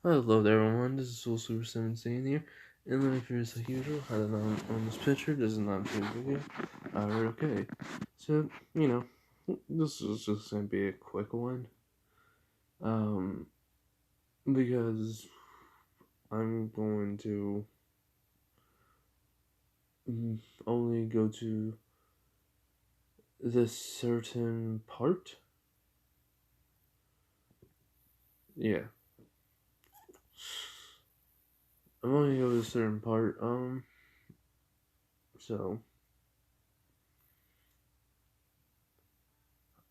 Hello there everyone, this is Soul Super 17 here, and let me finish as usual, I don't know on this picture, this is not a video. Alright, okay. So, this is just gonna be a quick one. Because I'm going to only go to this certain part. Yeah. I'm only going to go to a certain part, so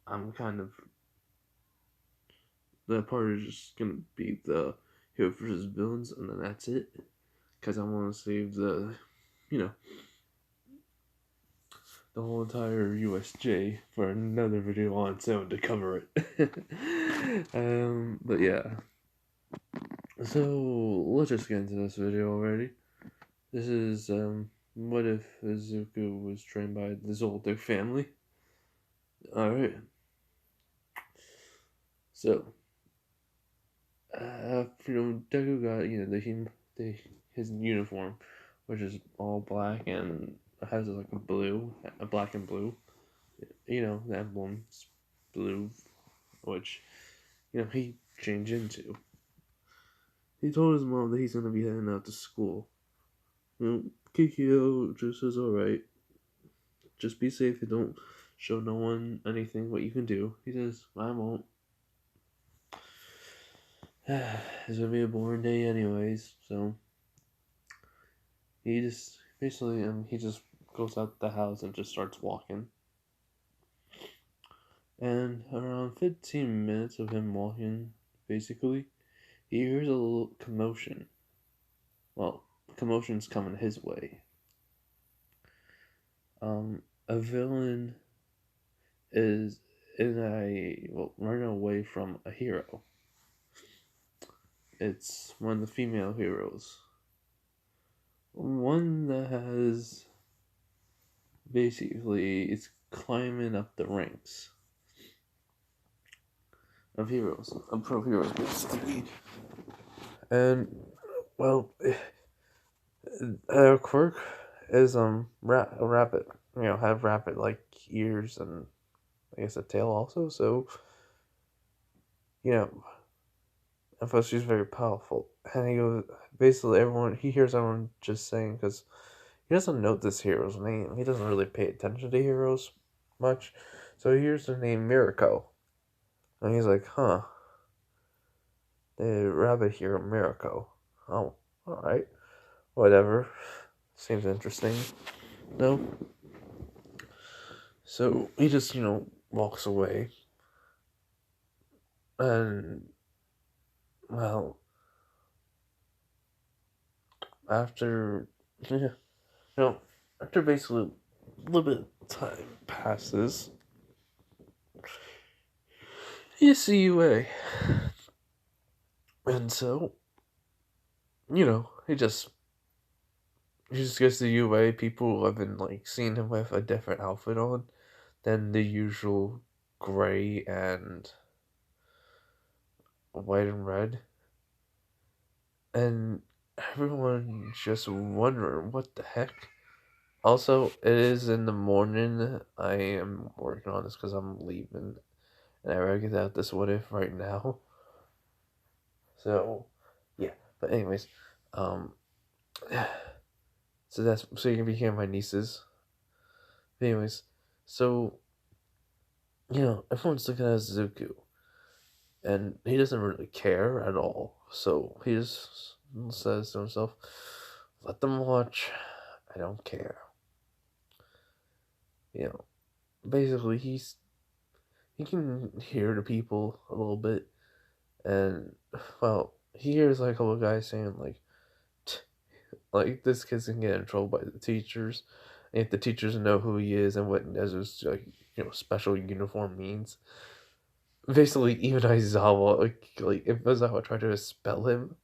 I'm kind of that part is just gonna be the hero versus villains, and then that's it. Because I want to save you know, the whole entire USJ for another video on its own to cover it. But yeah. So let's just get into this video already. This is what if Izuku was trained by the Zoldyck family? All right. So Deku got his uniform, which is all black and has like a black and blue. The emblem's blue, which he changed into. He told his mom that he's gonna be heading out to school. Kikyo just says, "Alright, just be safe and don't show no one anything what you can do." He says, "I won't." It's gonna be a boring day anyways, so he just basically he just goes out the house and just starts walking. And around 15 minutes of him walking, basically, he hears a little commotion. Well, commotion's coming his way. A villain is running away from a hero. It's one of the female heroes. One that has basically it's climbing up the ranks of heroes, of pro heroes basically. And well, her quirk is rapid. Have rapid like ears and I guess a tail also. So and plus she's very powerful. And he goes basically everyone he hears everyone just saying because he doesn't know this hero's name. He doesn't really pay attention to heroes much. So he hears the name Mirako. And he's like, huh. The rabbit hero Mirako. Oh, alright. Whatever. Seems interesting. No. So he just, walks away. And well after after basically a little bit of time passes, you see UA. And so, he just gets the UA. People have been like seeing him with a different outfit on than the usual gray and white and red. And everyone's just wondering what the heck. Also, it is in the morning. I am working on this because I'm leaving. And I gotta get out this what if right now. So, yeah. But anyways, so you can become my nieces. Anyways, so everyone's looking at Zuku, and he doesn't really care at all. So he just says to himself, "Let them watch. I don't care." Basically he can hear the people a little bit, and well, he hears like a little guy saying like this kid's gonna get in trouble by the teachers. And if the teachers know who he is and what his special uniform means, basically even Aizawa like if Aizawa tried to spell him,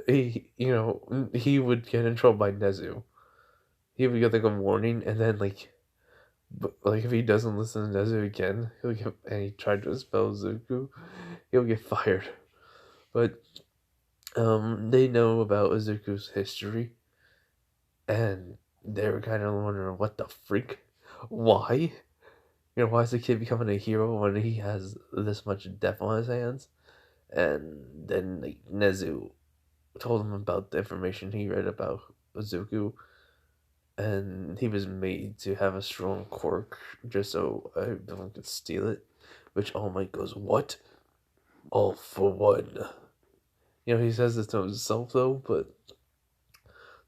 he would get in trouble by Nezu. He would get like a warning, and then but if he doesn't listen to Nezu again, and he tried to spell Zuku, he'll get fired. But They know about Izuku's history, and they were kind of wondering what the freak, why? Why is the kid becoming a hero when he has this much death on his hands? And then like, Nezu told him about the information he read about Izuku, and he was made to have a strong quirk just so everyone could steal it. Which All Might goes, "What? All for one." He says this to himself though, but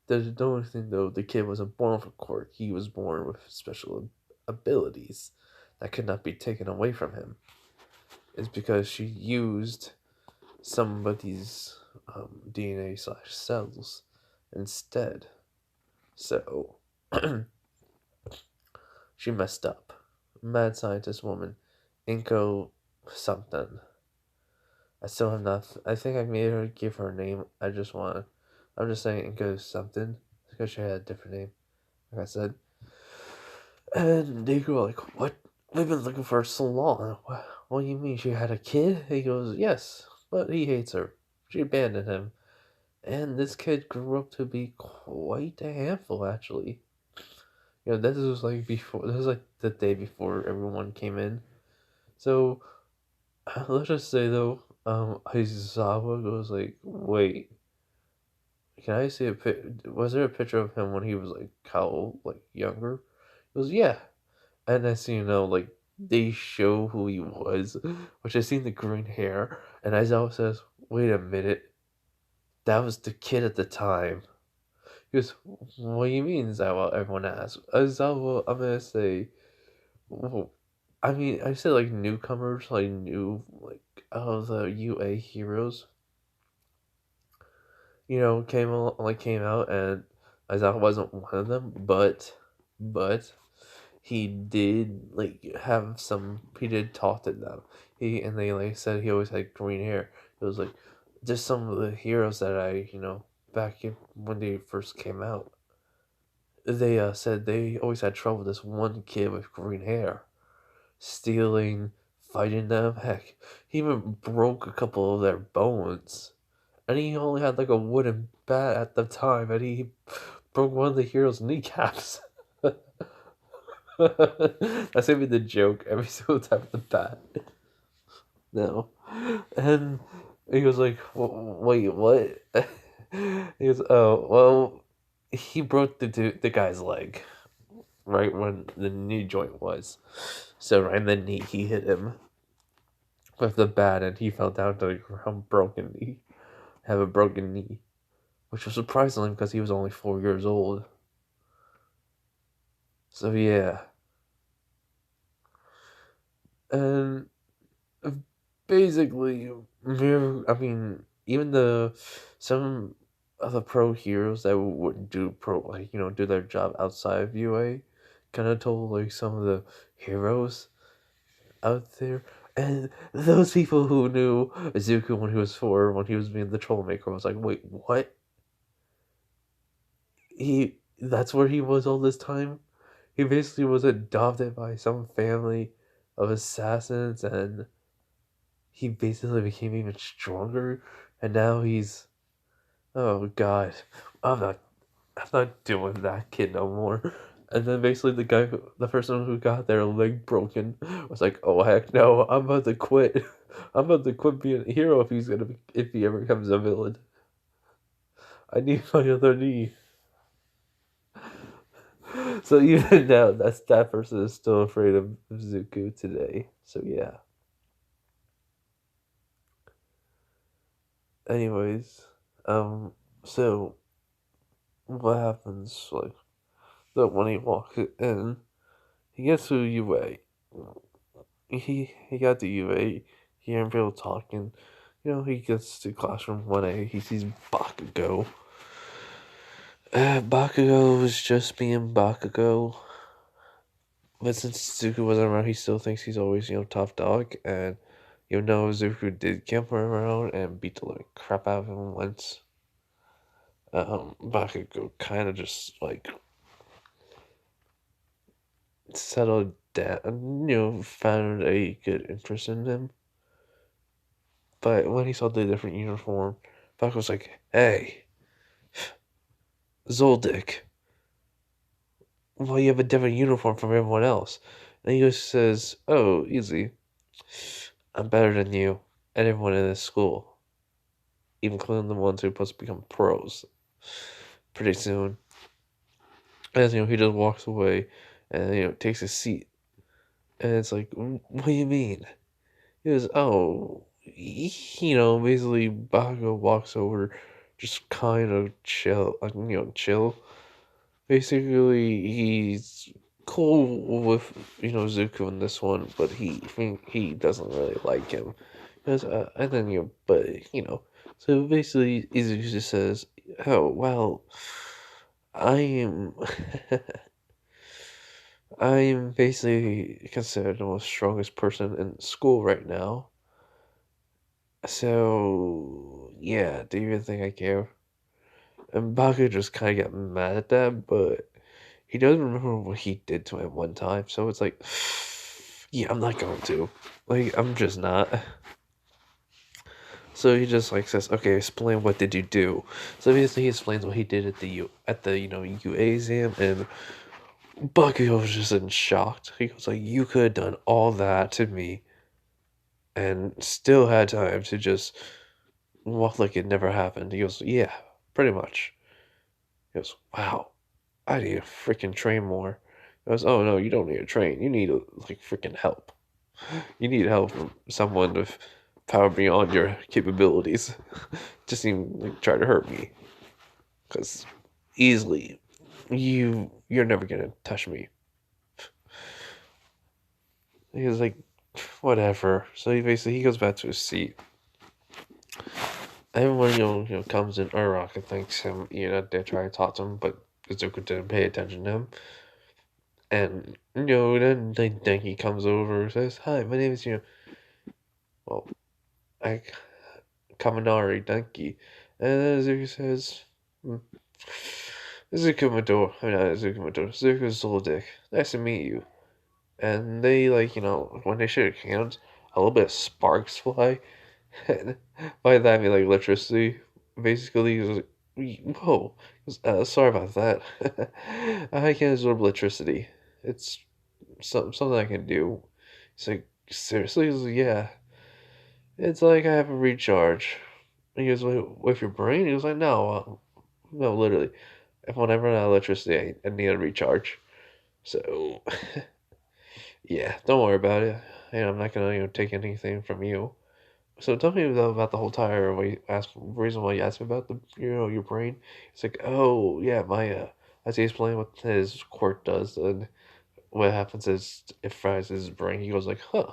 there's no only thing though. The kid wasn't born with a quirk; he was born with special abilities that could not be taken away from him. It's because she used somebody's DNA slash cells instead. So she messed up. Mad scientist woman, Inko something. I still have not. I think I made her give her a name. I'm just saying Inko something because she had a different name. Like I said, and they go like, "What? We've been looking for her so long. What do you mean she had a kid?" He goes, "Yes, but he hates her. She abandoned him." And this kid grew up to be quite a handful, actually. This was like before. This was like the day before everyone came in. So let's just say though, Aizawa goes like, "Wait, can I see a Was there a picture of him when he was like how like younger?" He goes, "Yeah." And as you know, like they show who he was, which I seen the green hair, and Aizawa says, "Wait a minute, that was the kid at the time." He goes, "What do you mean, Zawa?" Everyone asks. Zawa, I'm gonna say, well, I mean, I said like newcomers, like new, like out of the UA heroes, came out, and Zawa wasn't one of them, but he did like have some. He did talk to them. And they like said he always had green hair. It was like just some of the heroes that back when they first came out. They said they always had trouble with this one kid with green hair, stealing, fighting them. Heck, he even broke a couple of their bones. And he only had like a wooden bat at the time, and he broke one of the heroes' kneecaps. That's gonna be the joke every single time with the bat. No. And he was like, Wait, what?" He goes, "Oh, well, he broke the guy's leg right when the knee joint was. So right in the knee, he hit him with the bat, and he fell down to the ground, have a broken knee, which was surprising because he was only 4 years old. So yeah, and basically, I mean, even some of the pro heroes that would do do their job outside of UA, kind of told like some of the heroes out there. And those people who knew Izuku when he was 4, when he was being the troublemaker, was like, "Wait, what? That's where he was all this time? He basically was adopted by some family of assassins, and he basically became even stronger, and now he's, oh god, I'm not I'm not doing that kid no more." And then basically the person who got their leg broken was like, "Oh heck no, I'm about to quit. I'm about to quit being a hero if he ever becomes a villain. I need my other knee." So even now, that person is still afraid of Zuko today. So yeah. Anyways, so what happens like that when he walks in? He gets to UA. He got to UA. He and people talking. He gets to classroom 1A. He sees Bakugo. Bakugo was just being Bakugo. But since Zuko wasn't around, he still thinks he's always, top dog. And even though Zuko did camp around and beat the living crap out of him once, Bakugo kind of just, like, settled down, found a good interest in him. But when he saw the different uniform, Bakugo's like, hey, Zoldyck, well, you have a different uniform from everyone else. And he just says, oh, easy. I'm better than you and everyone in this school, even including the ones who are supposed to become pros pretty soon. And, he just walks away and, takes his seat. And it's like, what do you mean? He goes, oh, basically Bakugo walks over, just kind of chill, like, chill. Basically, he's cool with, Zuko in this one, but he doesn't really like him. Because, and then, but, so basically, Izuku just says, oh, well, I am, I am basically considered the most strongest person in school right now. So, yeah, do you even think I care? And Baku just kind of got mad at that, but he doesn't remember what he did to him one time. So it's like, yeah, I'm not going to. Like, I'm just not. So he just like says, okay, explain what did you do. So basically he explains what he did at the UA exam, and Baku was just in shock. He was like, you could have done all that to me and still had time to just walk like it never happened. He goes, yeah, pretty much. He goes, wow, I need to freaking train more. He goes, oh no, you don't need to train. You need like freaking help. You need help from someone with power beyond your capabilities. Just even like, try to hurt me, because easily you're never gonna touch me. He was like, whatever. So he goes back to his seat. Everyone comes in. Uraraka thanks him. They try to talk to him, but Izuku didn't pay attention to him. And then Denki comes over and says, "Hi, my name is well, I Kaminari Denki." And then Izuku says, hmm, "Izuku Midori, I mean not Izuku Midori, Izuku Zoldyck. Nice to meet you." And they when they shake hands, a little bit of sparks fly. And by that I mean like electricity. Basically, he's like, whoa, sorry about that. I can absorb electricity. It's something I can do. He's like, seriously? He's like, yeah. It's like I have a recharge. And he goes, with your brain? He was like, no, no, literally. If when I run out of electricity, I need a recharge. So, yeah, don't worry about it. I'm not gonna, take anything from you. So tell me though about the whole tire. Reason why you asked me about the your brain. It's like, oh yeah, my as he explained what his quirk does, and what happens is it fries his brain. He goes like, huh,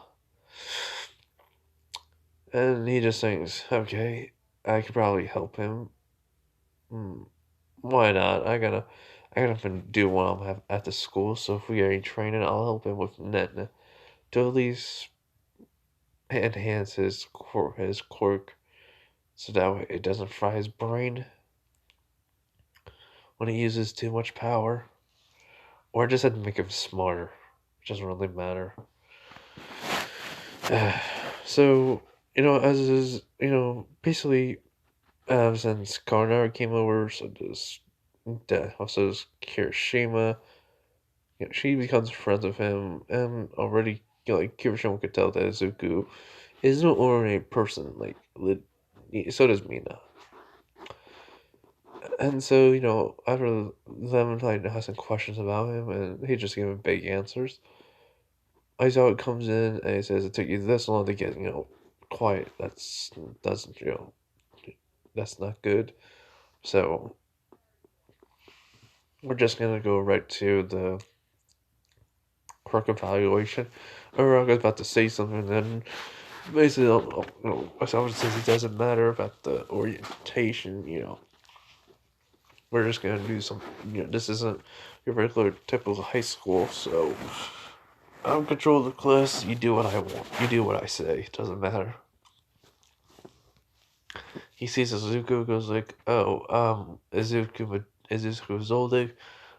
and he just thinks, okay, I could probably help him. Hmm, why not? I gotta do what I'm at the school. So if we are in training, I'll help him with net to at least enhance his quirk, so that way it doesn't fry his brain when he uses too much power. Or just had to make him smarter. It doesn't really matter. So, as is, basically, since Karinari came over, so does also does Kirishima. She becomes friends with him, and already, like, Kirishima could tell that Izuku is no ordinary person. Like, so does Mina. And so, after them like asking questions about him, and he just gave him big answers. Aizawa comes in and he says it took you this long to get, quiet. That's that's not good. So we're just gonna go right to the quirk evaluation. Uraraka's about to say something, and then basically, Aizawa says it doesn't matter about the orientation. We're just gonna do some. This isn't your regular typical high school, so I'm control the class. You do what I want. You do what I say. It doesn't matter. He sees Izuku, goes like, "Oh, Izuku Zoldyck.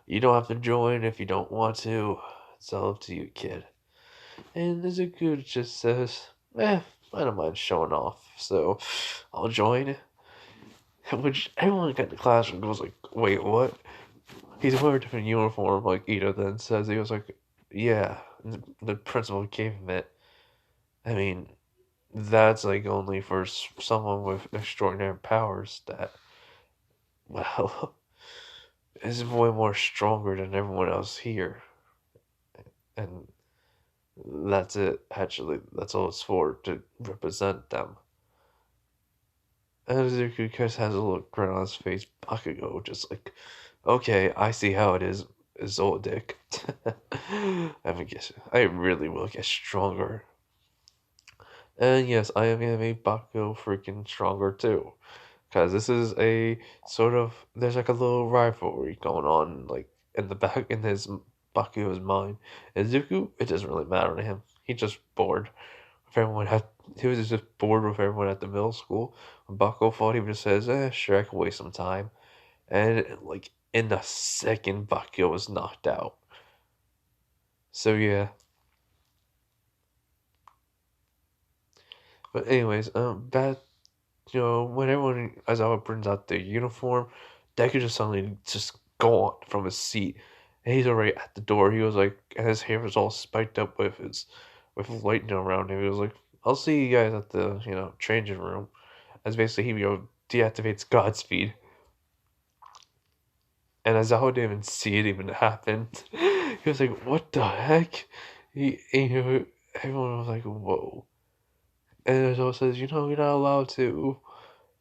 You don't have to join if you don't want to. It's all up to you, kid." And Izuku just says, "I don't mind showing off, so I'll join." Which everyone in the classroom goes like, wait, what? He's wearing a different uniform, like Ida then says. He was like, yeah, the principal gave him it. I mean, that's like only for someone with extraordinary powers that, well, is way more stronger than everyone else here. And that's it, actually. That's all it's for, to represent them. And Zuko just has a little grin on his face. Bakugo just like, okay, I see how it is, Zoldyck. I mean, guess I really will get stronger. And yes, I am gonna make Bakugo freaking stronger too. Because this is a sort of, there's like a little rivalry going on, like, in the back, in his Bakugo's mind. And Zuko, it doesn't really matter to him. He's just bored. If everyone had, he was just bored with everyone at the middle school. When Bakugo fought, he just says, sure, I can waste some time. And, like, in a second, Bakugo was knocked out. So, yeah. But anyways, that, when everyone, as Awa brings out the uniform, Deku just suddenly just gone from his seat. And he's already at the door. He was like, and his hair was all spiked up with lightning around him. He was like, I'll see you guys at the, changing room. As basically he, deactivates Godspeed. And Azawa didn't even see it even happen. He was like, what the heck? Everyone was like, whoa. And Azawa says, you're not allowed to.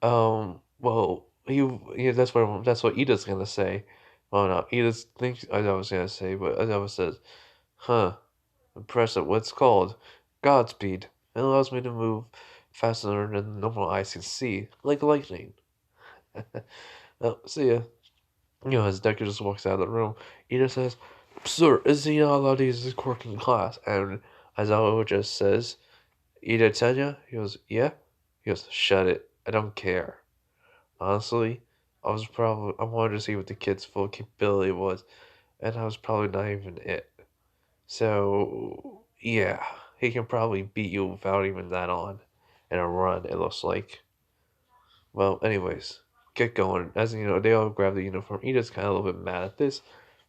Well, yeah, that's what Ida's gonna say. Well, no, Ida thinks I was gonna say, but Ida says, "Huh, impressive. What's called Godspeed. It allows me to move faster than normal eyes can see, like lightning." Oh, see ya. As Decker just walks out of the room, Ida says, "Sir, is he not allowed to use his quirk in class?" And Aizawa just says, "Ida Tanya?" He goes, "Yeah." He goes, "Shut it. I don't care." Honestly, I wanted to see what the kid's full capability was, and I was probably not even it. So, yeah, he can probably beat you without even that on in a run, it looks like. Well, anyways, get going. As you know, they all grab the uniform. Ida's kind of a little bit mad at this,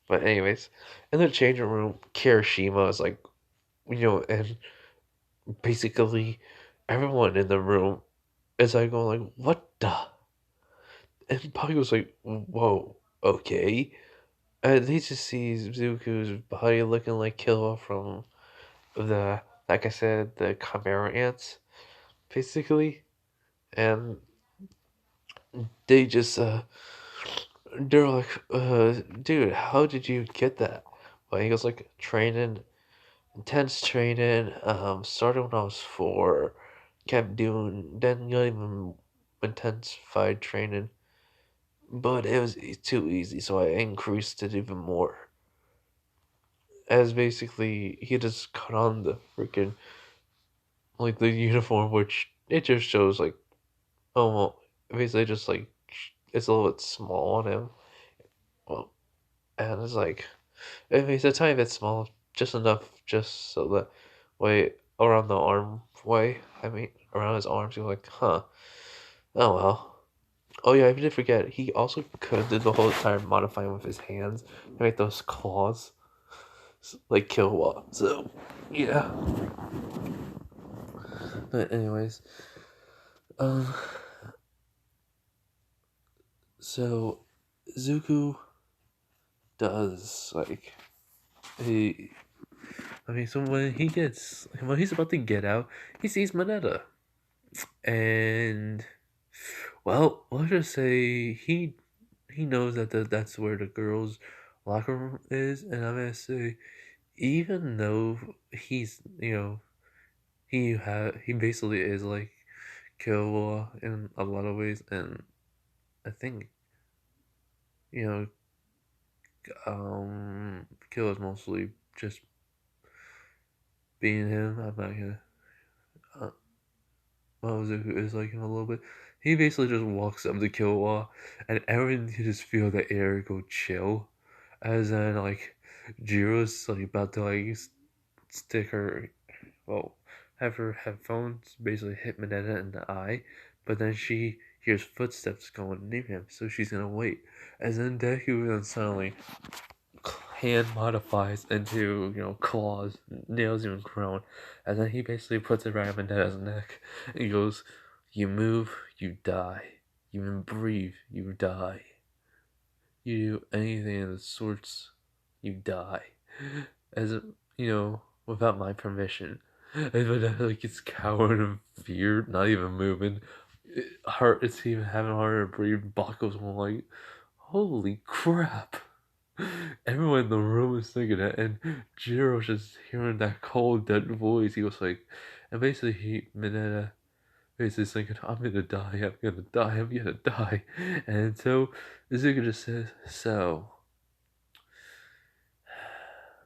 but anyways, in the changing room, Kirishima is like, and basically everyone in the room is like going like, what the? And Poppy was like, whoa, okay. And he just sees Zuko's body looking like Killua from like I said, the Chimera ants, basically. And they just, they're like, dude, how did you get that? Well, he goes like, training, intense training, started when I was 4, kept doing, then not even intensified training, but it was too easy, so I increased it even more. As basically he just cut on the freaking like the uniform, which it just shows like, oh well, basically just like it's a little bit small on him. Well, and it's like, I mean, it's a tiny bit small, just enough, just so that way around the arm way. I mean, around his arms. You're like, huh? Oh well. Oh yeah, I did forget. He also could have did the whole time modifying with his hands to make those claws like Killua. So yeah. But anyways, um, so Zuko does like he. I mean, so when he's about to get out, he sees Moneta, and well, let's just say he knows that that's where the girls' locker room is, and I'm gonna say even though he's he basically is like Killua in a lot of ways, and I think you know Killua's mostly just being him. I'm not gonna. Uh, Maozu is like him a little bit. He basically just walks up to Killua, and everyone can just feel the air go chill. As then, like, Jiro's like about to like stick her, well, have her headphones basically hit Mineta in the eye, but then hears footsteps going near him, so she's gonna wait. And then Deku then suddenly hand modifies into, claws, nails even grown, and then he basically puts it right on Minetta's neck. And he goes, "You move, you die. You even breathe, you die. You do anything of the sorts, you die." As without my permission. And Minetta like gets coward and fear, not even moving. It's even having harder to breathe. Baku's going like, "Holy crap!" Everyone in the room is thinking it, and Jiro's just hearing that cold, dead voice. He was like, and basically, Mineta basically thinking, "I'm gonna die, I'm gonna die, I'm gonna die." And so, Izuku just says, "So,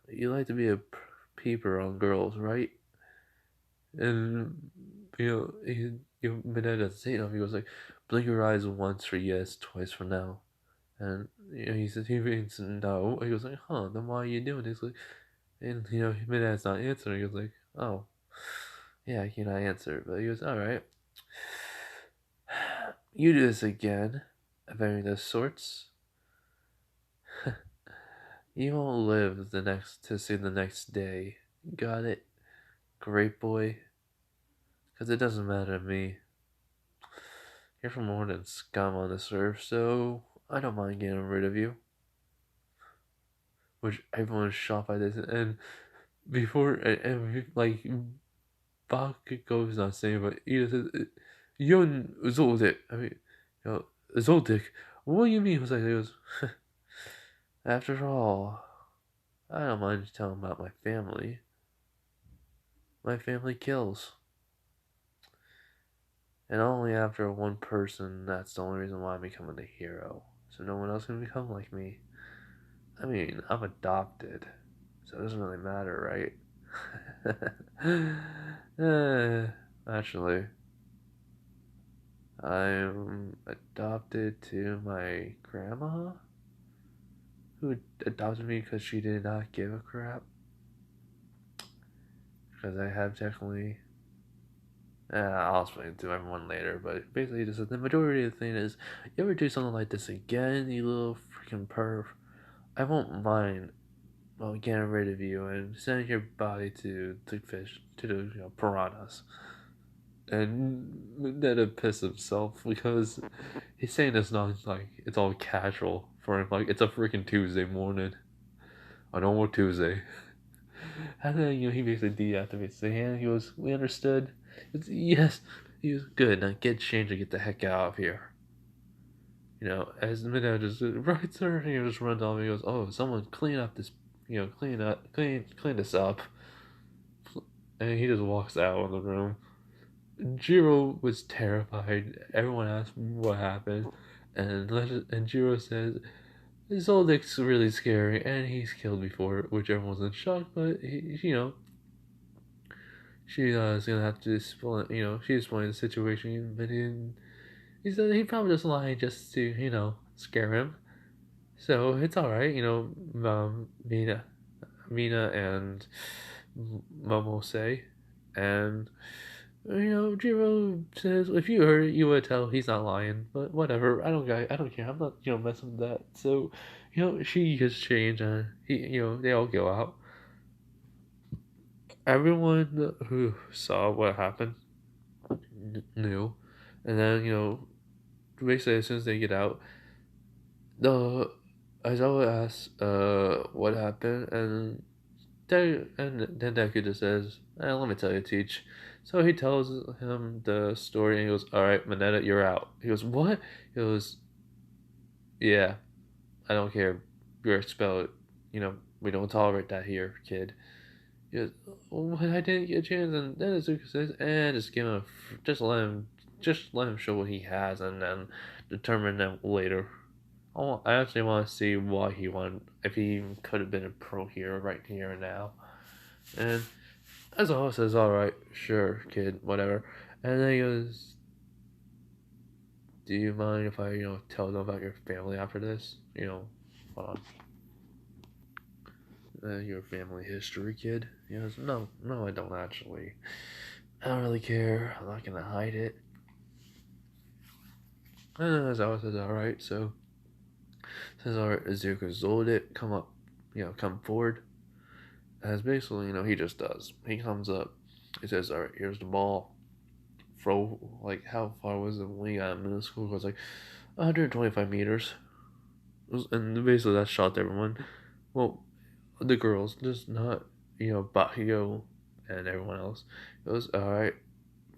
you like to be a peeper on girls, right?" And, Mineta doesn't say enough. He goes like, "Blink your eyes once for yes, twice for no." And he says he means no. He goes like, "Huh? Then why are you doing this?" Like, and Minet's not answering. He goes like, "Oh, yeah, I cannot answer." But he goes, "All right, you do this again, of any of those sorts, you won't live to see the next day. Got it, great boy? Because it doesn't matter to me. You're from more than scum on this earth, so I don't mind getting rid of you." Which everyone's shocked by this, and before and like Bach goes on saying, but he says, "Yon Zoldyck." I mean, Zoldyck. What do you mean? He goes, "After all, I don't mind telling about my family. My family kills. And only after one person, that's the only reason why I'm becoming a hero. So no one else can become like me. I mean, I'm adopted, so it doesn't really matter, right?" Actually, I'm adopted to my grandma, who adopted me because she did not give a crap. Because I have technically. I'll explain it to everyone later, but basically, just the majority of the thing is, you ever do something like this again, you little freaking perv, I won't mind, well, getting rid of you and sending your body to fish, to the piranhas. And Ned had pissed himself because he's saying it's not like it's all casual for him. Like it's a freaking Tuesday morning, a normal Tuesday. And then he basically deactivates the hand. He goes, "We understood." Yes. He was good. Now get changed and get the heck out of here. As the midnight just right, sir. And he just runs off. And he goes, "Oh, someone clean up this. Clean this up." And he just walks out of the room. Jiro was terrified. Everyone asked what happened, and Jiro says, "Zoldyck's really scary, and he's killed before," which everyone's in shock. But she is gonna have to explain. She explained the situation, but he said he probably just lying just to scare him. So it's all right. Mina and Momo say, and Jiro says if you heard it, you would tell he's not lying. But whatever, I don't care. I'm not messing with that. So she gets changed, and they all go out. Everyone who saw what happened knew, and then basically as soon as they get out, the Aizawa asks what happened, and then Deku just says, "Let me tell you, Teach." So he tells him the story, and he goes, "All right, Mineta, you're out." He goes, "What?" He goes, "Yeah, I don't care. You're expelled. We don't tolerate that here, kid." He goes, "Oh, but I didn't get a chance." And then Izuku says, just give him, just let him show what he has, and then determine that later." I actually want to see why he won, if he could have been a pro hero right here and now. And as always says, "All right, sure, kid, whatever." And then he goes, "Do you mind if I, tell them about your family after this? Hold on. Your family history, kid." He goes, "No, no, I don't actually. I don't really care. I'm not gonna hide it." And then Aizawa says, alright, so says alright, Izuku Zoldyck, come up, come forward. As basically, he just does. He comes up, he says, alright, here's the ball. Throw, like, how far was it when we got in middle school? It was like 125 meters. And basically that shocked everyone. Well, the girls, just not, Bakugo and everyone else. It was, alright,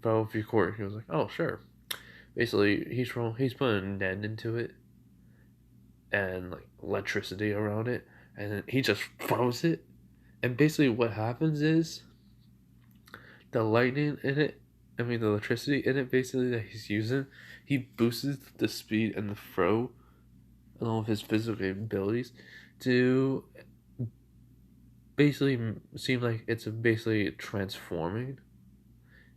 throw a few quarters. He was like, oh, sure. Basically, he's putting Nen into it and, like, electricity around it. And then he just throws it. And basically what happens is the lightning in it, the electricity in it basically that he's using, he boosts the speed and the throw along with his physical abilities to basically seem like it's basically transforming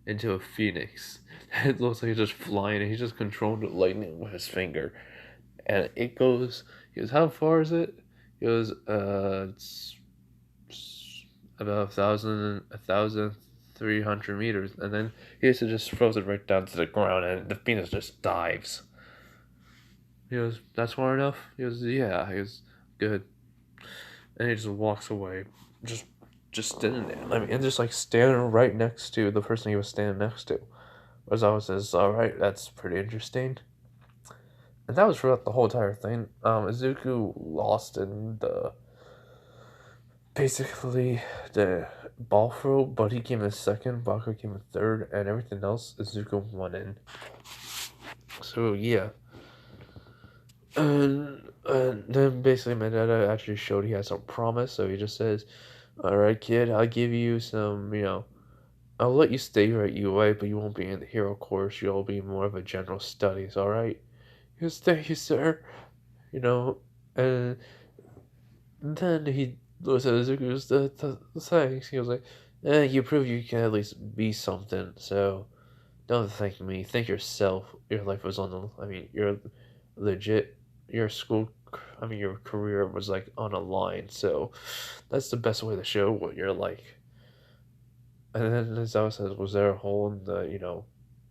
into a phoenix. It looks like he's just flying and he's just controlling the lightning with his finger. And he goes, how far is it? He goes, it's about 1,300 meters. And then he just throws it right down to the ground and the phoenix just dives. He goes, that's far enough? He goes, yeah. He goes, good. And he just walks away. Just standing there. And just like standing right next to the person he was standing next to. Ozawa says, alright, that's pretty interesting. And that was throughout the whole entire thing. Izuku lost in basically the ball throw, but he came in second, Baku came in third, and everything else Izuku won in. So yeah. And then basically Mineta actually showed he has some promise, so he just says, alright kid, I'll give you some, I'll let you stay here at UA, but you won't be in the hero course, you'll be more of a general studies, alright? He goes, thank you, sir. And then he looks at Izuku, goes, thanks. He was like, you prove you can at least be something, so don't thank me, thank yourself. Your life was on you're legit, your your career was like on a line, so that's the best way to show what you're like. And then Zawa says, was there a hole in the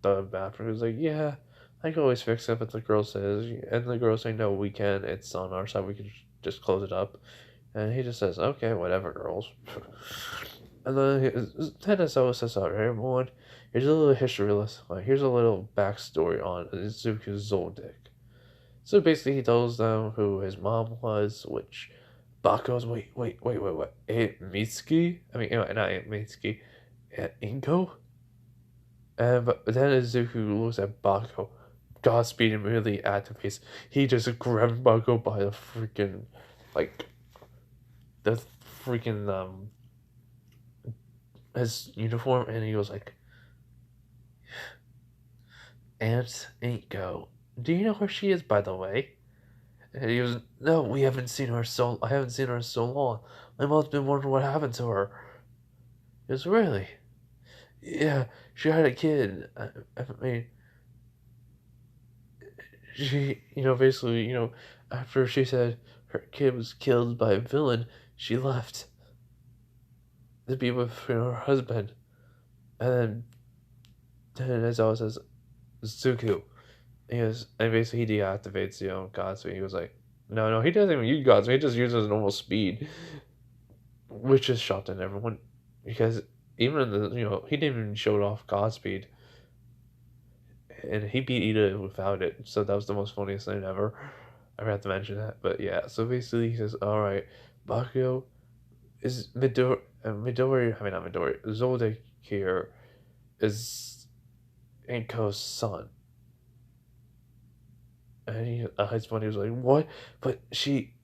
bathroom? He was like, yeah, I can always fix it, but the girl says, and the girl saying, no, we can, it's on our side, we can just close it up. And he just says, okay, whatever, girls. And then Zawa says, alright, everyone, here's a little history lesson, here's a little backstory on Izuku Zoldyck. So basically, he tells them who his mom was, which Bako's wait. Aunt Mitsuki? Not Aunt Mitsuki. Aunt Inko? But then Izuku looks at Bako. Godspeed immediately activates. He just grabs Bako by the freaking, the freaking, his uniform, and he goes like, Aunt Inko. Do you know where she is, by the way? And he goes, no, I haven't seen her in so long. My mom's been wondering what happened to her. He goes, really? Yeah, she had a kid. She, basically, after she said her kid was killed by a villain, she left to be with her husband. And then Aizawa says, Zuku. He goes, and basically he deactivates, Godspeed. He was like, no, he doesn't even use Godspeed. He just uses normal speed, which is shocked in everyone because even in he didn't even show off Godspeed, and he beat Ida without it. So that was the most funniest thing ever. I forgot to mention that, but yeah. So basically, he says, "All right, Bakugo is Midori. Not Midori. Zoldyck here is Inko's son." And his buddy was like, what? But she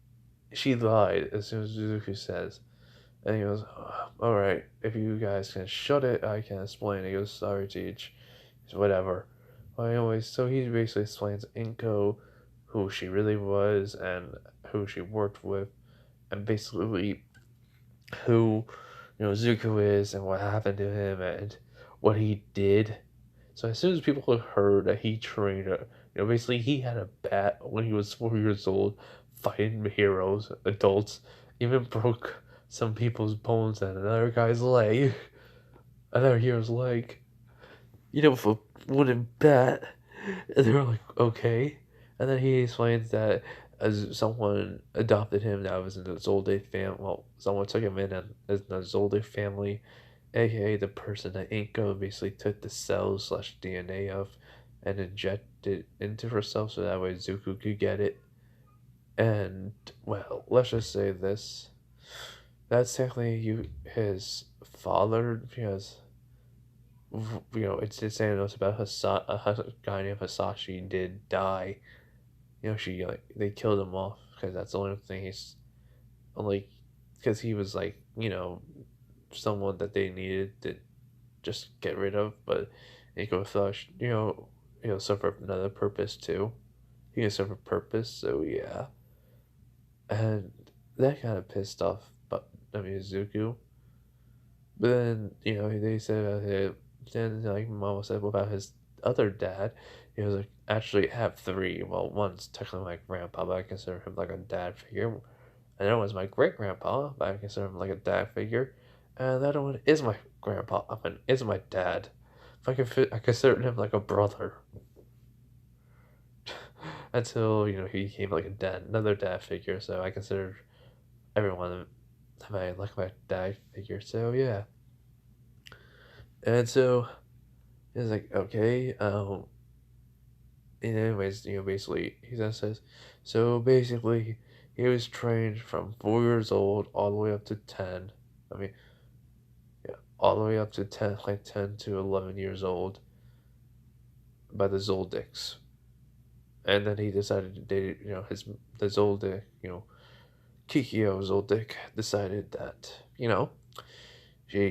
lied, as soon as Suzuki says. And he goes, alright, if you guys can shut it, I can explain. He goes, sorry, Teach. It's whatever. Well, anyways, so he basically explains Inko, who she really was, and who she worked with, and basically who, Zuko is, and what happened to him, and what he did. So as soon as people heard that he trained her, basically he had a bat when he was 4 years old, fighting heroes, adults, even broke some people's bones and another guy's leg, another hero's leg, with a wooden bat. And they were like, okay. And then he explains that as someone adopted him that was in the Zoldyck family. Well, someone took him in as the Zoldyck family, aka the person that Inko basically took the cells slash DNA of and injected into herself so that way Zuko could get it. And, well, let's just say this. That's technically his father, because it's saying us about a guy named Hasashi did die. She they killed him off because that's the only thing he's only because he was someone that they needed to just get rid of. But Nico thought he'll serve another purpose too. He can serve a purpose, so yeah, and that kind of pissed off. But I mean Zuko. But then they said about him. Then like Mama said about his other dad. He was like actually have three. Well, one's technically my grandpa, but I consider him like a dad figure. Another one's my great grandpa, but I consider him like a dad figure. And the other one is my grandpa. I mean, is my dad. If I can fit, I consider him like a brother. Until he became like a dad, another dad figure. So I consider everyone my dad figure. So yeah. And so it's like, okay, and anyways, basically, he then says, so basically, he was trained from 4 years old all the way up to 10. I mean, yeah, all the way up to 10, like 10 to 11 years old by the Zoldicks. And then he decided to date, the Zoldyck, Kikyo Zoldyck decided that, he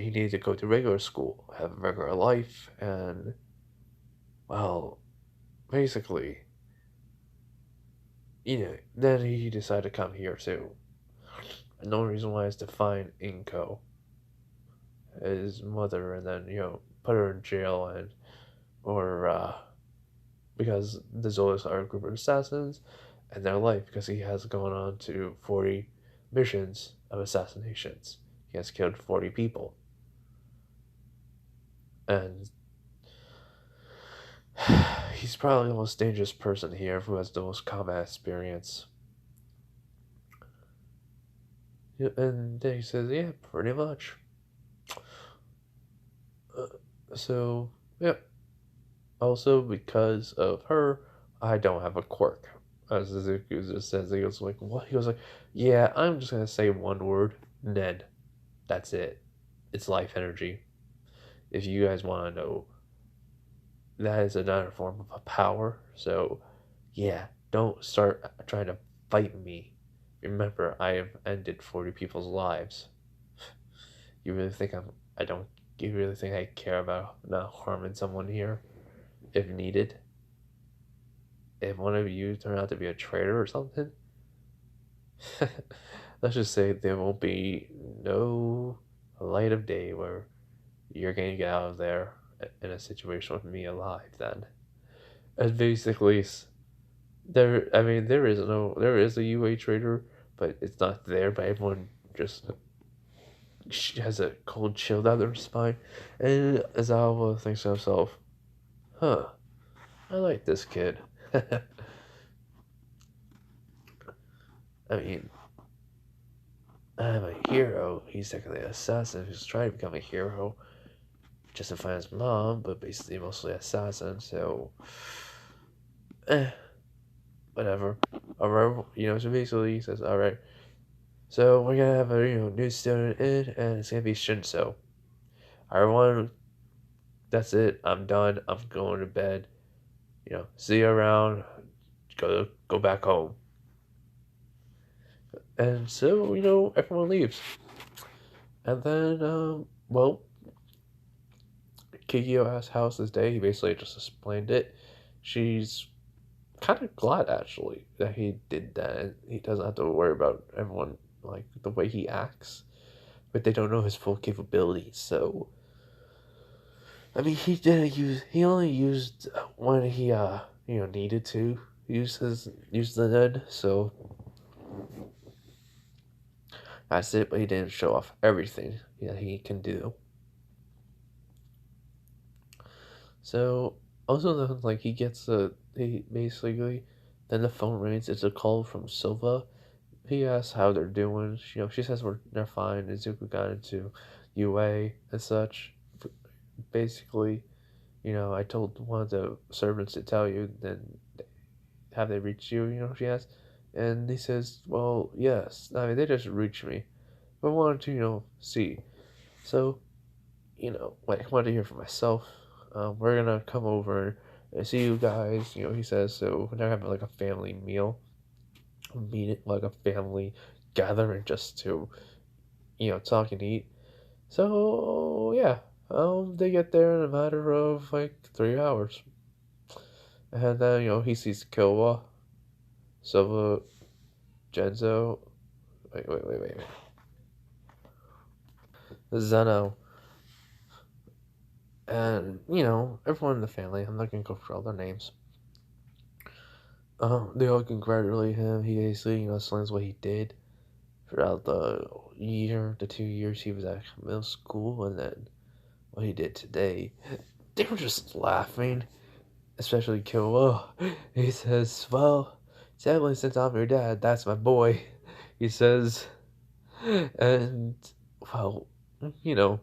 needed to go to regular school, have a regular life, and, well, basically, then he decided to come here too. And the only reason why is to find Inko, his mother, and then, put her in jail or because the Zolas are a group of assassins and their life because he has gone on to 40 missions of assassinations. He has killed 40 people. And he's probably the most dangerous person here who has the most combat experience. And then he says, yeah, pretty much. So, yeah. Also, because of her, I don't have a quirk. As Suzuki just says, he goes like, what? He goes like, yeah, I'm just gonna say one word, Ned. That's it. It's life energy. If you guys want to know, that is another form of a power. So, yeah, don't start trying to fight me. Remember, I have ended 40 people's lives. You really think I don't? You really think I care about not harming someone here, if needed? If one of you turn out to be a traitor or something, let's just say there won't be no light of day where you're going to get out of there in a situation with me alive then. And basically, there is a UA trader, but it's not there, but everyone just has a cold chill down their spine. And Azawa thinks to himself, huh, I like this kid. I mean, I'm a hero. He's technically an assassin who's trying to become a hero just to find his mom, but basically mostly assassin, so whatever. Alright, so basically he says, alright, so we're gonna have a new student in and it's gonna be Shinso. Everyone, that's it, I'm done, I'm going to bed. See you around, go back home. And so, everyone leaves. And then, well, Kikyo asks how's his day. He basically just explained it. She's kind of glad actually that he did that. And he doesn't have to worry about everyone like the way he acts, but they don't know his full capabilities. So, I mean, he didn't use. He only used when he needed to use the Ned. So that's it. But he didn't show off everything that he can do. So Also, then, like, he basically, then the phone rings. It's a call from Silva. He asks how they're doing. She says they're fine. Izuku got into UA and such. Basically, I told one of the servants to tell you. Then have they reached you? She asks, and he says, "Well, yes. I mean, they just reached me. But I wanted to, see. So, like, I wanted to hear for myself. We're gonna come over and see you guys. He says so. We're gonna have like a family meal, meet like a family gathering just to talk and eat. So yeah, they get there in a matter of like 3 hours, and then he sees Killua, Silva, Genzo. Wait. Zeno, and everyone in the family. I'm not gonna go through all their names. They all congratulate him. He basically, explains what he did throughout the 2 years he was at middle school, and then what he did today. They were just laughing, especially Kyo. He says, "Well, sadly, since I'm your dad, that's my boy." He says, and well, you know,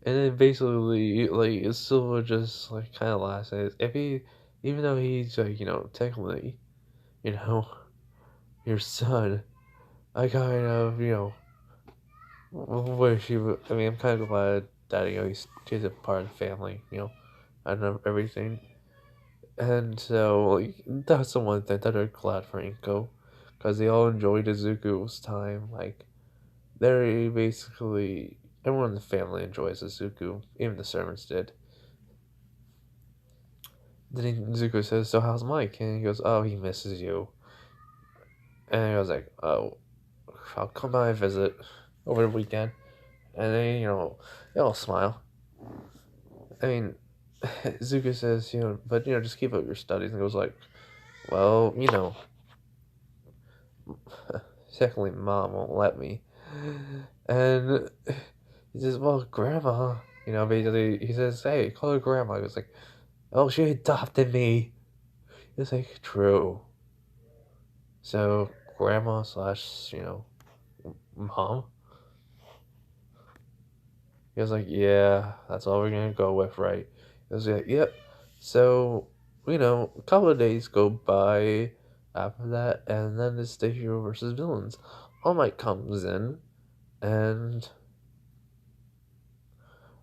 and then basically, like Silva just like kind of laughs. If he, even though he's like technically, you know, your son, I kind of wish he would. I mean, I'm kind of glad that he's a part of the family. I know everything, and so like, that's the one thing that I'm glad for Inko, because they all enjoyed Izuku's time. Like they basically everyone in the family enjoys Izuku, even the servants did. Then Izuku says, "So how's Mike?" And he goes, "Oh, he misses you." And I was like, "Oh, I'll come by and visit over the weekend." And then they all smile. I mean, Zuko says, but just keep up your studies. And goes like, well, secondly, mom won't let me. And he says, well, grandma, basically, he says, hey, call her grandma. He was like, oh, she adopted me. It's like, true. So, grandma slash, mom. He was like, yeah, that's all we're gonna go with, right? He was like, yep. So, a couple of days go by after that, and then it's the hero versus villains. All Might comes in, and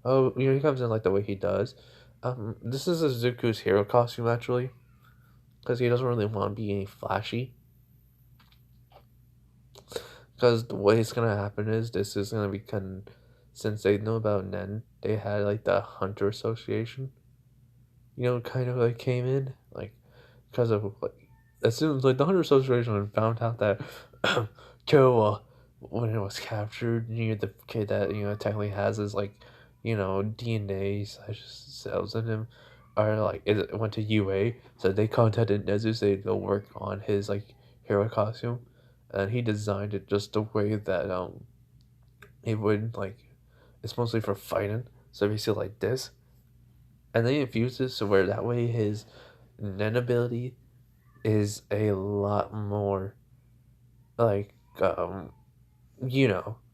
he comes in like the way he does. This is Zuko's hero costume actually, because he doesn't really want to be any flashy. Because the way it's gonna happen is this is gonna be since they know about Nen, they had like the Hunter Association, kind of like came in like because of like as soon as like the Hunter Association found out that Kyowa when it was captured near the kid that technically has his like DNA slash cells in him are like it went to UA, so they contacted Nezu say to go work on his like hero costume, and he designed it just the way that it would like it's mostly for fighting, so basically like this, and they infused this to where that way his Nen ability is a lot more like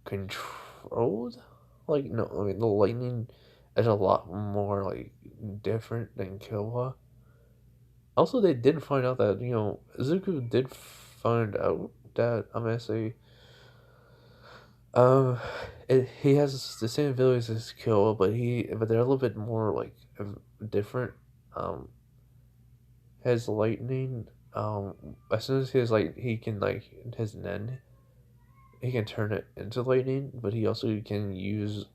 controlled. Like no, I mean the lightning is a lot more like different than Killua. Also, they did find out that Zuko did find out that I'm gonna say um he has the same abilities as Killua, but they're a little bit more like different. Um, his lightning as soon as his like he can like his Nen he can turn it into lightning, but he also can use,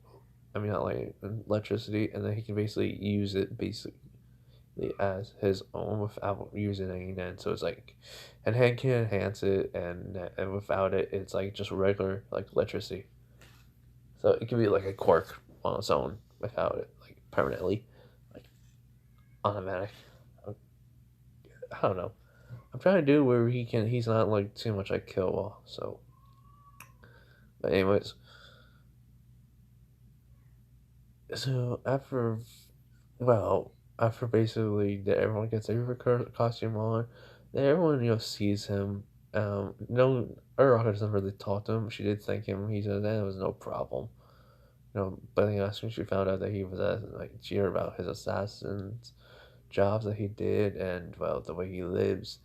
I mean, not like electricity, and then he can basically use it basically as his own without using any Nen. So it's like, and hand can enhance it, and without it, it's like just regular like electricity. So it can be like a quirk on its own without it, like permanently, like automatic. I don't know. I'm trying to do where he's not like too much like Killua. So, but anyways, so after, well, after basically that everyone gets their costume on, then everyone sees him. No, Uraraka doesn't really talk to him. She did thank him. He said that it was no problem. But then as soon as she found out that he was like cheer about his assassin's jobs that he did and well the way he lives,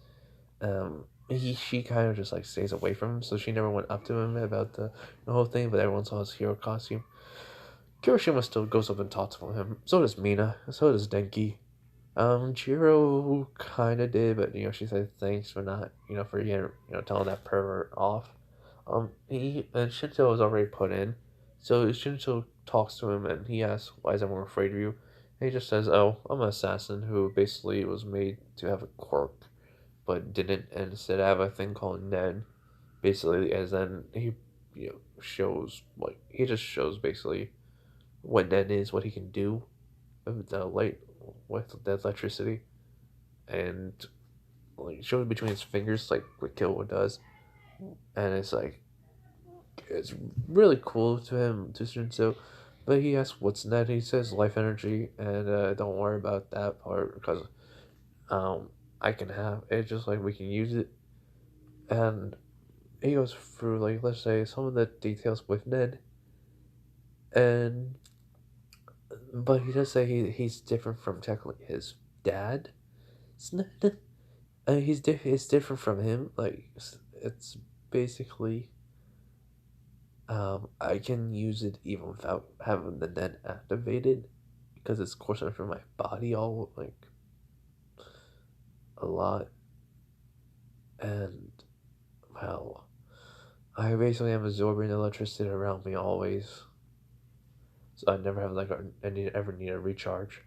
she kind of just like stays away from him. So she never went up to him about the whole thing. But everyone saw his hero costume. Kirishima still goes up and talks to him. So does Mina. So does Denki. Jiro kind of did, but she said thanks for not, for telling that pervert off. He and Shinto was already put in, so Shinto talks to him and he asks, "Why is everyone afraid of you?" And he just says, "Oh, I'm an assassin who basically was made to have a quirk, but didn't, and instead have a thing called Nen." Basically, as then he, shows like he just shows basically what Nen is, what he can do with the light, with the electricity, and like showing between his fingers like what Killua does, and it's really cool to him to Shinso. But he asks what's that? He says life energy, and don't worry about that part because um I can have it. Just like we can use it, and he goes through like let's say some of the details with Ned, and but he does say he's different from technically his dad. It's Ned. It's different from him. Like it's basically I can use it even without having the net activated because it's coursing through my body all like a lot, and well, I basically am absorbing electricity around me always, so I never have like ever need a recharge.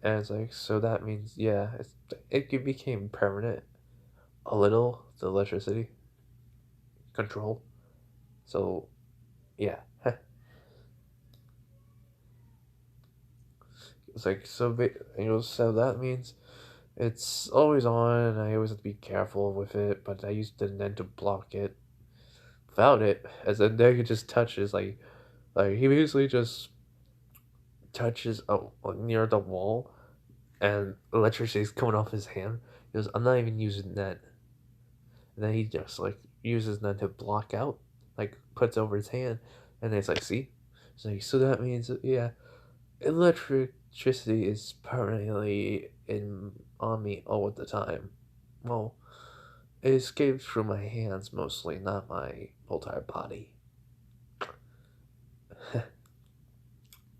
And it's like so that means yeah, became permanent a little the electricity control. So yeah, it's like so. So that means it's always on, and I always have to be careful with it. But I used the net to block it. Without it, as a negative just touches, like he basically just touches near the wall, and electricity is coming off his hand. He goes, "I'm not even using net." And then he just like uses that to block out, like puts over his hand, and it's like, see, it's like so that means yeah, electricity is permanently in on me all the time. Well, it escapes from my hands mostly, not my entire body.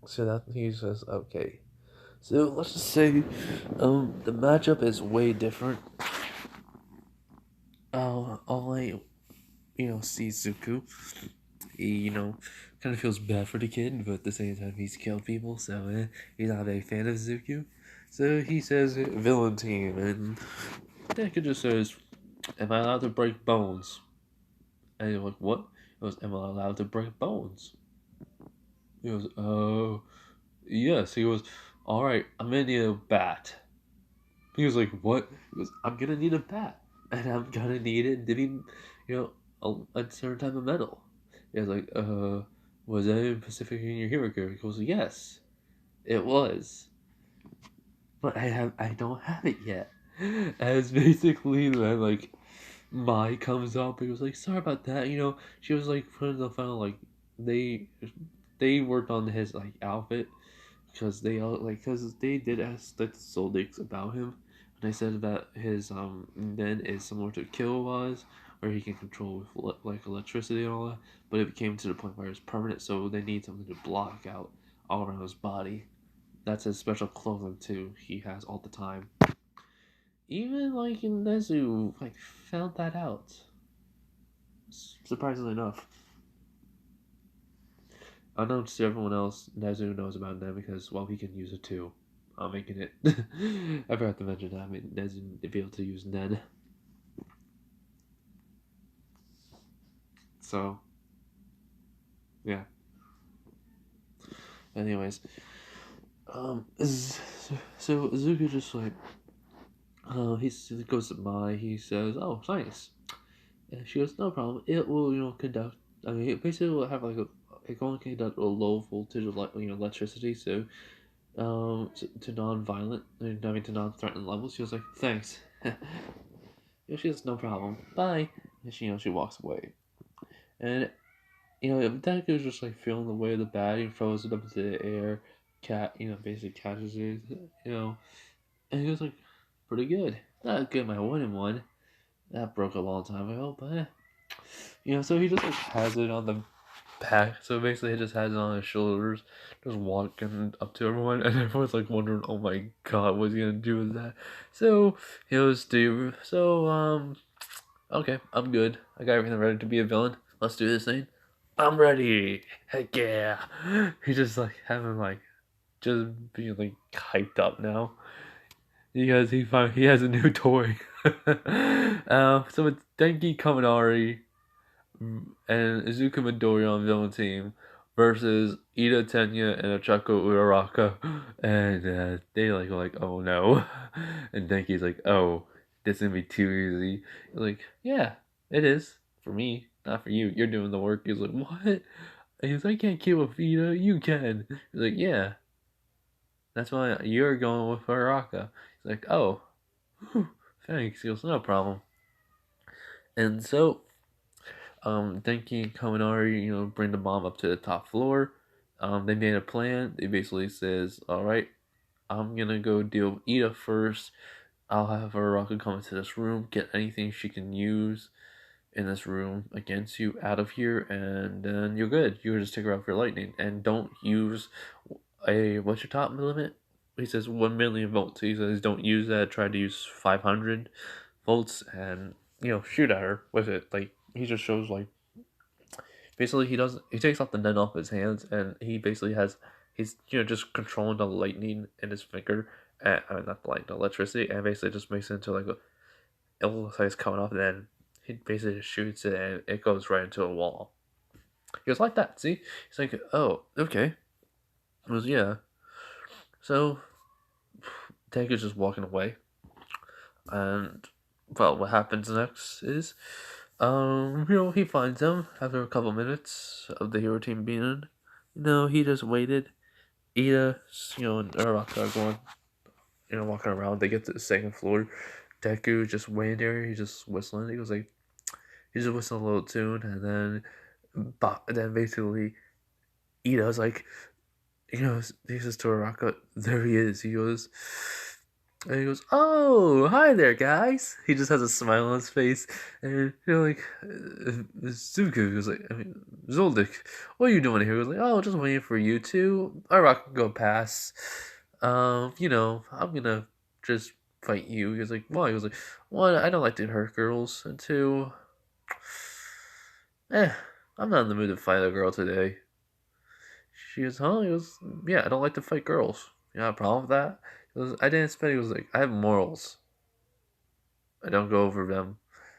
So that he says, okay. So let's just say, the matchup is way different. All I, see Zuku. He, kind of feels bad for the kid, but at the same time he's killed people, so he's not a big fan of Zuku. So he says villain team, and Deku just says, "Am I allowed to break bones?" And you're like, "What?" He goes, "Am I allowed to break bones?" He goes, "Oh, yes." He goes, "All right, I'm gonna need a bat." He was like, "What?" He goes, "I'm gonna need a bat, and I'm gonna need it to be, a certain type of metal." He was like, was that in Pacific in your hero gear?" He goes, "Yes, it was, but I don't have it yet." As basically then like Mai comes up and was like, "Sorry about that." She was like putting the final like they they worked on his like outfit because they all like because they did ask the Zoldyck about him. And they said that his then is similar to Kill was, where he can control with like electricity and all that. But it came to the point where it's permanent, so they need something to block out all around his body. That's his special clothing too. He has all the time. Even like in Nezu, like found that out. Surprisingly enough. Unknowns to everyone else, Nezu knows about them because, well, he can use it too. I'm making it. I forgot to mention that. I mean, Nezu to be able to use Nen. So, yeah. Anyways, so Zuko just like, he goes to Mai. He says, "Oh, nice." And she goes, "No problem. It will, conduct. I mean, it basically will have like it can only conduct a low voltage of electricity. So to non-violent, to non-threatening levels. She was like, "Thanks." She has no problem. Bye. And she walks away. And that was just like feeling the weight of the bat. He throws it up into the air. Cat, basically catches it. And he was like, pretty good. Not good. My 1-in-1 that broke a long time ago, but so he just like has it on the back. So basically, he just has it on his shoulders, just walking up to everyone, and everyone's like wondering, "Oh my god, what's he gonna do with that?" So he goes, "Do so, okay, I'm good. I got everything ready to be a villain. Let's do this thing. I'm ready. Heck yeah!" He just like having like just being like hyped up now because he has a new toy. So it's Denki Kaminari and Izuku Midori on villain team versus Ida Tenya and Ochako Uraraka, and they like oh no, and Denki's like, oh, this is gonna be too easy. Like, yeah, it is for me, not for you. You're doing the work. He's like, what? And he's like, I can't kill with Ida. You can. He's like, yeah, that's why you're going with Uraraka. He's like, oh, whew, thanks. He goes, no problem. And so Denki and Kaminari, bring the bomb up to the top floor. They made a plan. They basically says, all right, I'm gonna go deal with Ida first. I'll have her rocket come into this room, get anything she can use in this room against you out of here, and then you're good. You just take her out for lightning, and don't use what's your top limit? He says 1 million volts. He says don't use that. Try to use 500 volts, and shoot at her with it. Like he just shows like basically he takes off the net off his hands, and he basically he's just controlling the lightning in his finger, and not the lightning, the electricity, and basically just makes it into like it looks like it's coming off, and then he basically just shoots it, and it goes right into a wall. He goes like that. See, he's like, oh, okay. He goes, yeah. So Tank is just walking away, and well, what happens next is he finds them after a couple minutes of the hero team being in. He just waited. Ida, and Uraraka are going, walking around. They get to the second floor. Deku just waiting there. He's just whistling. He goes like, he's just whistling a little tune, and then basically Ida's like, he says to Uraraka, there he is. And he goes, "Oh, hi there, guys." He just has a smile on his face, and like, Zuko goes like, Zoldyck, what are you doing here? He goes like, "Oh, just waiting for you two. Our rock can go past. I'm gonna just fight you." He goes like, "Why?" He goes like, "One, I don't like to hurt girls, and two, I'm not in the mood to fight a girl today." She goes, "Huh?" He goes, "Yeah, I don't like to fight girls. You have a problem with that?" He goes, "I didn't expect." He was like, "I have morals. I don't go over them."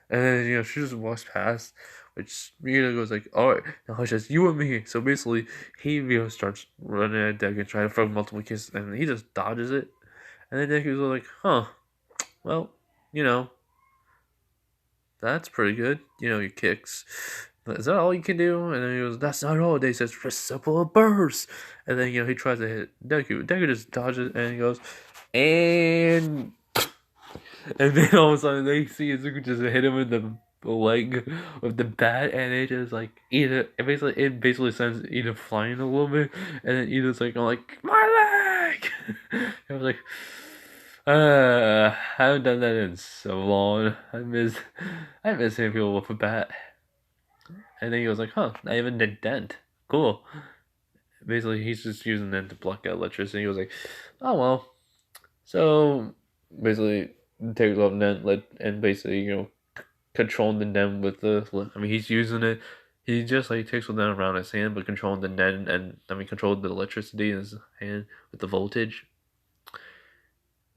And then, she just walks past, which Rita goes like, all right, now it's just you and me. So basically, he, starts running at Deku and trying to throw multiple kisses, and he just dodges it. And then Deku's like, huh, well, that's pretty good. Your kicks. But is that all you can do? And then he goes, that's not all. They says, reciprocal burst. And then, he tries to hit Deku. Deku just dodges, and he goes, and then all of a sudden they see Izuku just hit him in the leg with the bat, and it just like Ida. It basically sends Ida flying a little bit, and then Ida's like, "I'm like my leg." I was like, I haven't done that in so long. I miss hitting people with a bat. And then he was like, "Huh, not even a dent. Cool." Basically, he's just using them to block out electricity. He was like, "Oh well." So basically, takes off net and basically controlling the net with the. I mean, he's using it. He just like takes the net around his hand, but controlling the net and controlling the electricity in his hand with the voltage.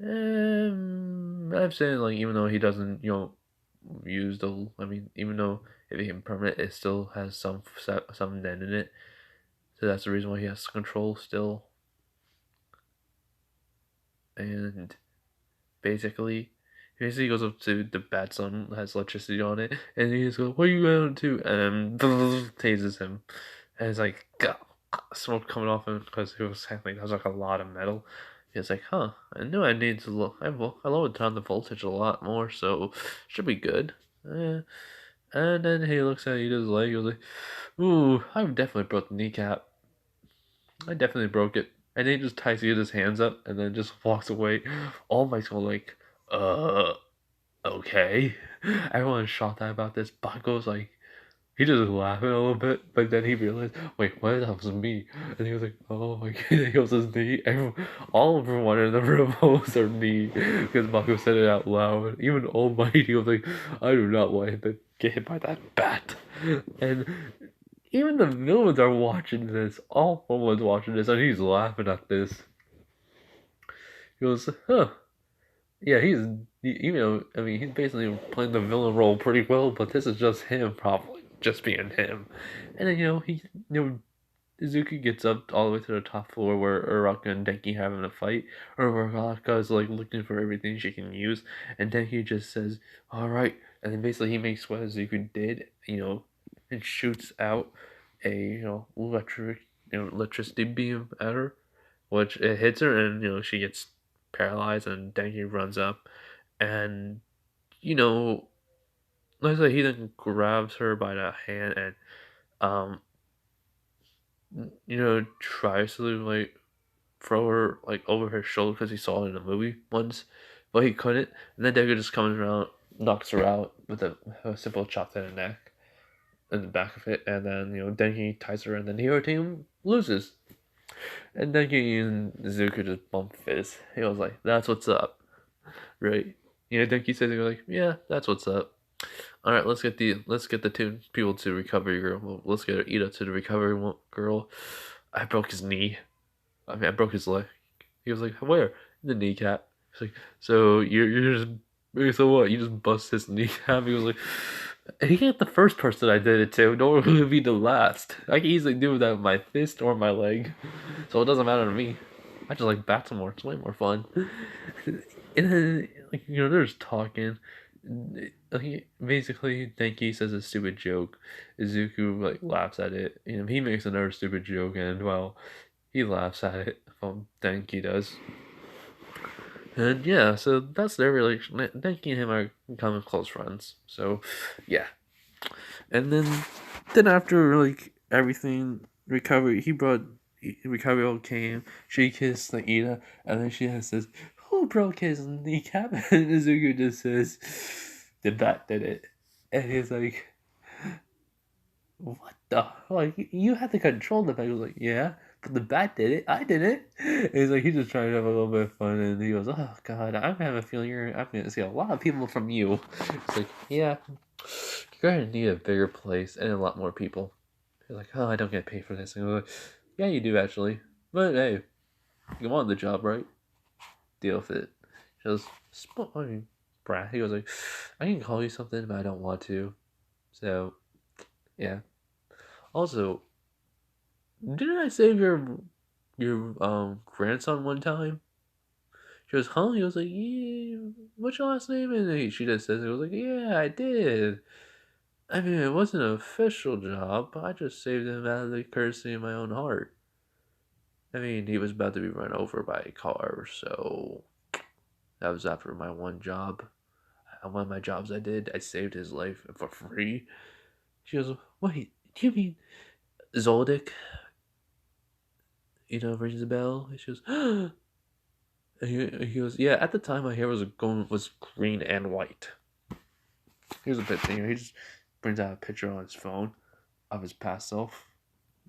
I'm saying like even though he doesn't use the. I mean, even though it became permanent, it still has some net in it. So that's the reason why he has control still. And basically goes up to the bat sun that has electricity on it, and he just goes, "What are you going to?" And then tases him, and it's like, go. smoke coming off him because he was handling that was like a lot of metal. He was like, huh, I knew I need to look. I lowered down the voltage a lot more, so should be good. Eh. And then he looks at Ida's leg. He was like, ooh, I definitely broke the kneecap. I definitely broke it. And then he just ties Ida's hands up and then just walks away. All my school like, uh, okay. Everyone's shocked about this. Baku's like, he just laughing a little bit, but then he realized, wait, what? That was me. And he was like, oh my god, he was his knee. All of everyone in the room was their knee because Baku said it out loud. Even All Might, he was like, I do not want to get hit by that bat. And even the villains are watching this. All villains watching this, and he's laughing at this. He goes, huh. Yeah, I mean, he's basically playing the villain role pretty well, but this is just him, probably. Just being him. And then, Izuku gets up all the way to the top floor where Uraraka and Denki having a fight, or where Uraraka is, like, looking for everything she can use, and Denki just says, alright, and then basically he makes what Izuku did, and shoots out a, electricity beam at her, which it hits her, and, she gets paralyzed, and Denki runs up, and, let's say he then grabs her by the hand and, um, tries to, like, throw her, like, over her shoulder because he saw it in the movie once, but he couldn't. And then Deku just comes around, knocks her out with a simple chop to the neck in the back of it, and then, Denki ties her, and then the hero team loses. And Denki and Zuko just bump fists. He was like, that's what's up, right? Denki says, he was like, yeah, that's what's up. All right, let's get the two people to recovery girl. Well, let's get Ida to the recovery girl. I broke his knee. I mean, I broke his leg. He was like, where? In the kneecap. He's like, so you're just, so what? You just bust his kneecap? He was like, he ain't the first person I did it to, nor will it be the last. I can easily do that with my fist or my leg, so it doesn't matter to me. I just like bats more. It's way more fun. And then, like, they're just talking. Basically, Denki says a stupid joke. Izuku, like, laughs at it. He makes another stupid joke, and, well, he laughs at it. Denki does. And yeah, so that's their relation. Denki and him are kind of close friends. So, yeah. And then after, like, everything, recovery all came. She kissed Ida, and then she says, who broke his kneecap? And Izuku just says, the bat did it. And he's like, what the? Like, you had to control the bat. He was like, yeah, but the bat did it. I did it. And he's like, he's just trying to have a little bit of fun. And he goes, oh, God, I'm having a feeling I'm going to see a lot of people from you. It's like, yeah, you're going to need a bigger place and a lot more people. He's like, oh, I don't get paid for this. And I was like, yeah, you do, actually. But, hey, you wanted the job, right? Deal with it. She goes, Brad. He goes like, I can call you something, but I don't want to. So, yeah. Also, didn't I save your grandson one time? She goes, huh? He was like, yeah. What's your last name? And she just says, it was like, yeah, I did. I mean, it wasn't an official job, but I just saved him out of the courtesy of my own heart. I mean, he was about to be run over by a car, so that was after my one job. One of my jobs I did, I saved his life for free. She goes, wait, do you mean Zoldyck? Rings a bell. And she goes, and he goes, yeah. At the time, my hair was green and white. Here's a bit thing. He just brings out a picture on his phone of his past self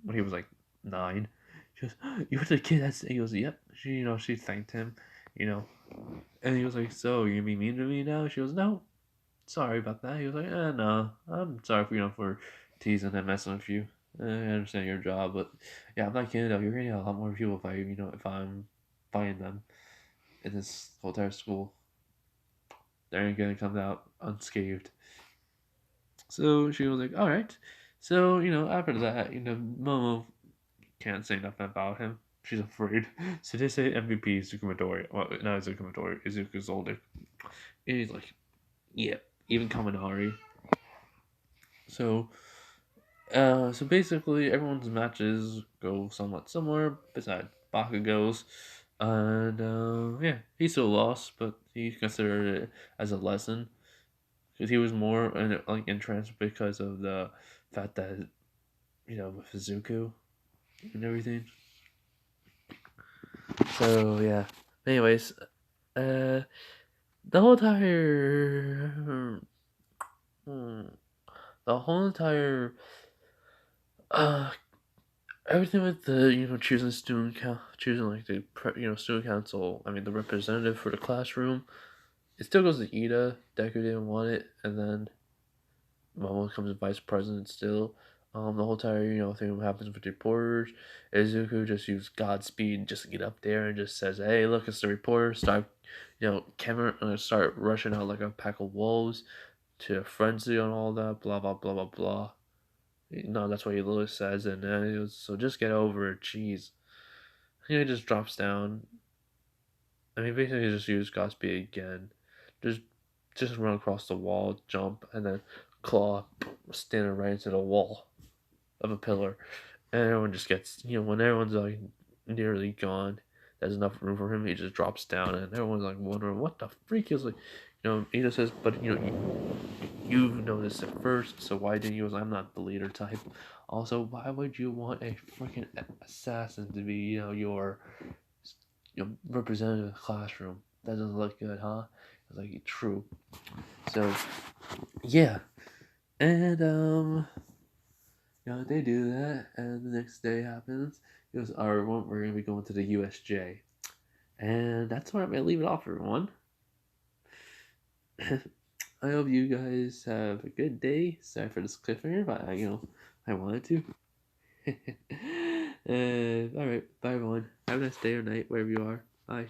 when he was like 9. She goes, you were the kid that's. He goes, yep. She thanked him, and he was like, so you be mean to me now? She goes, no, sorry about that. He was like, no, I'm sorry for teasing and messing with you. I understand your job, but yeah, I'm not kidding though. You're gonna get a lot more people if I'm buying them in this whole entire school. They're gonna come out unscathed. So she was like, all right. So after that, Momo can't say nothing about him. She's afraid. So they say MVP is Izuku Midori. Well, not Izuku Midori, Izuku Zoldyck. And he's like, yeah, even Kaminari. So So basically, everyone's matches go somewhat similar, besides Bakugo's. And yeah, he still lost, but he considered it as a lesson because he was more like entranced because of the fact that with Izuku and everything. So yeah. Anyways, uh, the whole entire, hmm, the whole entire, uh, everything with the choosing choosing like the student council. I mean the representative for the classroom. It still goes to Ida. Deku didn't want it, and then Momo becomes vice president still. The whole entire thing happens with the reporters. Izuku just used Godspeed just to get up there and just says, "Hey, look, it's the reporter." Start, camera start rushing out like a pack of wolves to frenzy and all that. Blah blah blah blah blah. No, that's what he literally says, and then he goes, "So just get over it, jeez." He just drops down. I mean, basically, just use Godspeed again. Just, just run across the wall, jump, and then claw, standing right into the wall of a pillar, and everyone just gets, when everyone's like nearly gone, there's enough room for him. He just drops down, and everyone's like wondering what the freak is like. Ida says, but you noticed it first, so why didn't you? I'm not the leader type. Also, why would you want a freaking assassin to be, your representative of the classroom? That doesn't look good, huh? It's like true. So yeah, and they do that, and the next day happens. It was our one. We're gonna be going to the USJ, and that's where I'm gonna leave it off, everyone. I hope you guys have a good day. Sorry for this cliffhanger, but I wanted to. All right, bye everyone. Have a nice day or night wherever you are. Bye.